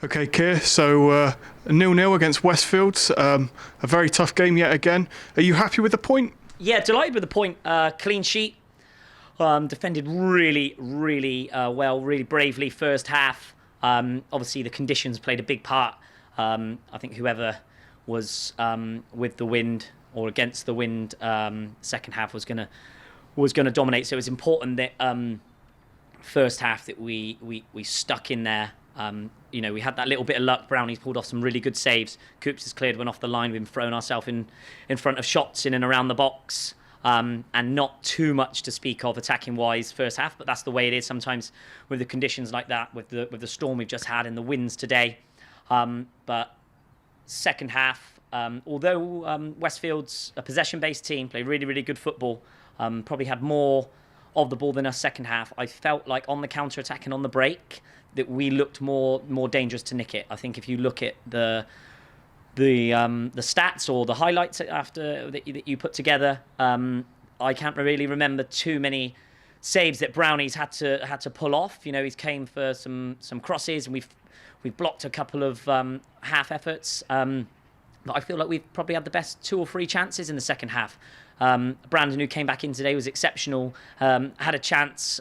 Okay, Keir, so 0-0 against Westfields, a very tough game yet again. Are you happy with the point? Yeah, delighted with the point. Clean sheet. Defended really well, really bravely first half. Obviously, the conditions played a big part. I think whoever was with the wind or against the wind, second half was gonna dominate. So it was important that first half that we stuck in there. We had that little bit of luck. Brownie's pulled off some really good saves. Coops has cleared one off the line. We've thrown ourselves in front of shots in and around the box. And not too much to speak of attacking wise first half, but that's the way it is sometimes with the conditions like that, with the storm we've just had and the winds today. But second half, although Westfields, a possession-based team, play really good football, probably had more of the ball than us second half. I felt like on the counter attack and on the break that we looked more dangerous to nick it. I think if you look at the stats or the highlights after that you put together, I can't really remember too many saves that Brownie's had to pull off. He's came for some crosses and we've blocked a couple of half efforts. But I feel like we've probably had the best 2 or 3 chances in the second half. Brandon, who came back in today, was exceptional. Had a chance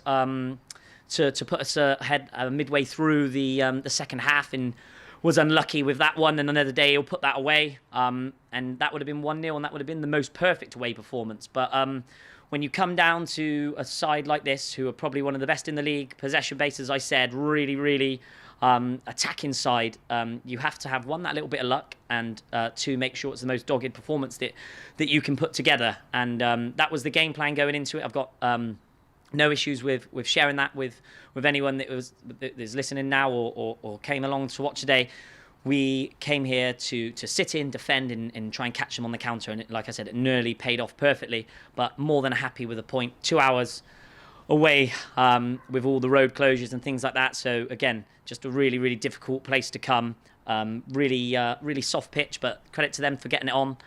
to put us ahead midway through the second half and was unlucky with that one. And another day he'll put that away. And that would have been 1-0 and that would have been the most perfect away performance. But when you come down to a side like this, who are probably one of the best in the league, possession-based, as I said, really attacking side, you have to have, one, that little bit of luck, and two, make sure it's the most dogged performance that you can put together. And that was the game plan going into it. I've got no issues with sharing that with anyone that is listening now or came along to watch today. We came here to sit in, defend, and try and catch them on the counter. And like I said, it nearly paid off perfectly, but more than happy with a point. 2 hours away with all the road closures and things like that. So again, just a really difficult place to come. Really soft pitch, but credit to them for getting it on.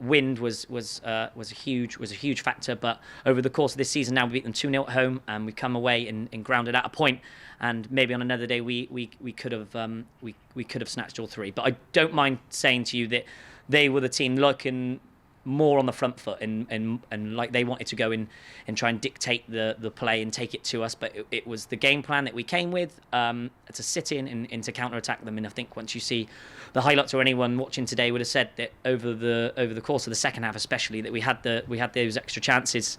Wind was a huge factor, but over the course of this season now we beat them 2-0 at home and we come away and grounded out a point. And maybe on another day we could have snatched all 3. But I don't mind saying to you that they were the team looking more on the front foot and like they wanted to go in and try and dictate the play and take it to us. But it was the game plan that we came with to sit in and to counter attack them. And I think once you see the highlights, or anyone watching today would have said that over the course of the second half, especially, that we had those extra chances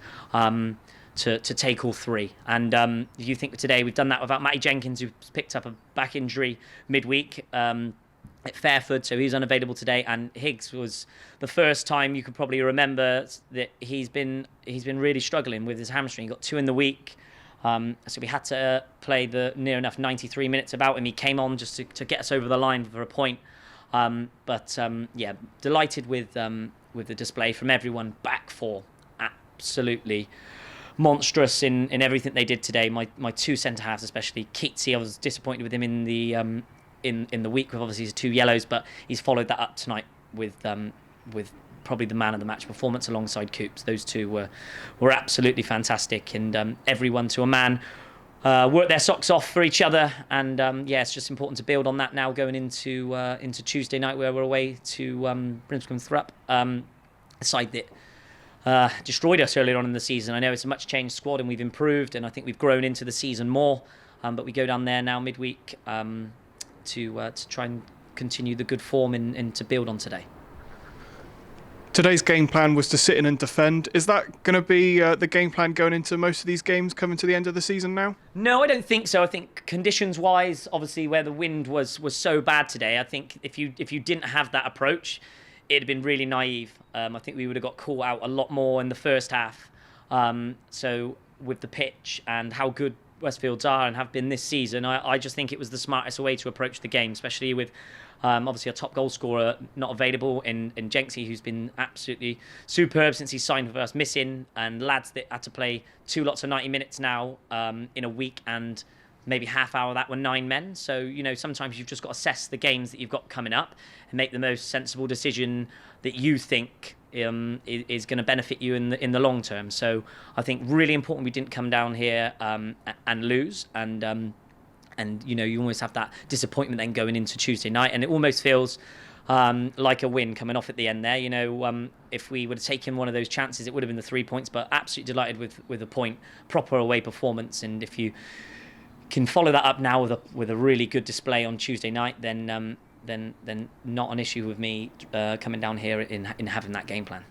to take all 3. And you think today we've done that without Matty Jenkins, who picked up a back injury midweek at Fairford, so he's unavailable today. And Higgs was the first time you could probably remember that he's been really struggling with his hamstring. He got 2 in the week, so we had to play the near enough 93 minutes about him. He came on just to get us over the line for a point. But delighted with the display from everyone. Back 4, absolutely monstrous in everything they did today. My 2 centre halves, especially Keatsy, I was disappointed with him in the in the week with obviously his 2 yellows, but he's followed that up tonight with probably the man of the match performance alongside Coops. Those 2 were absolutely fantastic, and everyone to a man worked their socks off for each other. And it's just important to build on that now going into Tuesday night, where we're away to Brimscombe Thrupp, a side that destroyed us earlier on in the season. I know it's a much changed squad and we've improved, and I think we've grown into the season more, but we go down there now midweek to try and continue the good form and to build on today. Today's game plan was to sit in and defend. Is that going to be the game plan going into most of these games coming to the end of the season now? No, I don't think so. I think conditions-wise, obviously where the wind was so bad today, I think if you didn't have that approach, it'd have been really naive. I think we would have got caught out a lot more in the first half. So with the pitch and how good Westfields are and have been this season, I just think it was the smartest way to approach the game, especially with obviously a top goal scorer not available in Jenksy, who's been absolutely superb since he signed with us, missing, and lads that had to play 2 lots of 90 minutes now in a week, and maybe half hour of that were 9 men. So, sometimes you've just got to assess the games that you've got coming up and make the most sensible decision that you think is going to benefit you in the long term. So I think really important we didn't come down here and lose. And And you almost have that disappointment then going into Tuesday night, and it almost feels like a win coming off at the end there. If we would have taken one of those chances, it would have been the 3 points. But absolutely delighted with a point, proper away performance. And if you can follow that up now with a really good display on Tuesday night, then not an issue with me coming down here in having that game plan.